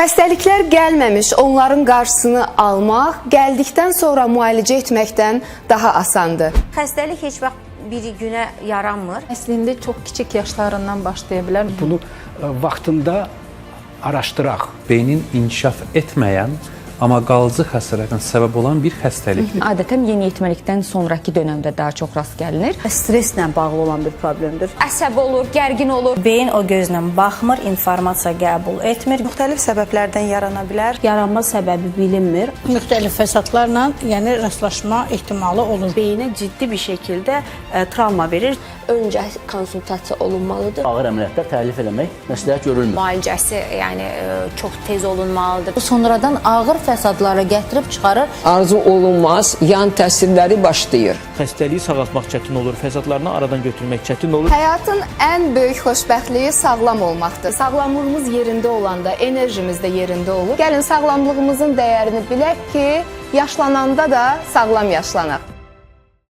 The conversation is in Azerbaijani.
Xəstəliklər gəlməmiş onların qarşısını almaq, gəldikdən sonra müalicə etməkdən daha asandır. Xəstəlik heç vaxt bir günə yaranmır. Əslində çox kiçik yaşlarından başlaya bilər. Bunu vaxtında araşdıraq. Beynin inkişaf etməyən, amma qalıcı xəstəliklə səbəb olan bir xəstəlikdir. Adətən yeniyetməlikdən sonraki dönəmdə daha çox rast gəlinir. Stresslə bağlı olan bir problemdir. Əsəb olur, gərgin olur. Beyin o gözlə baxmır, informasiya qəbul etmir. Müxtəlif səbəblərdən yarana bilər. Yaranma səbəbi bilinmir. Müxtəlif fəsadlarla, yəni rastlaşma ehtimalı olur. Beyinə ciddi bir şəkildə travma verir. Öncə konsultasiya olunmalıdır. Ağır əməliyyatlar təklif eləmək məsləhət görülmür. Müalicəsi çox tez olunmalıdır. Sonradan ağır fəsadlara gətirib çıxarır. Arzu olunmaz yan təsirləri başlayır. Xəstəliyi sağaltmaq çətin olur, fəsadlarını aradan götürmək çətin olur. Həyatın ən böyük xoşbəxtliyi sağlam olmaqdır. Sağlamlığımız yerində olanda enerjimiz də yerində olur. Gəlin sağlamlığımızın dəyərini bilək ki, yaşlananda da sağlam yaşlanaq.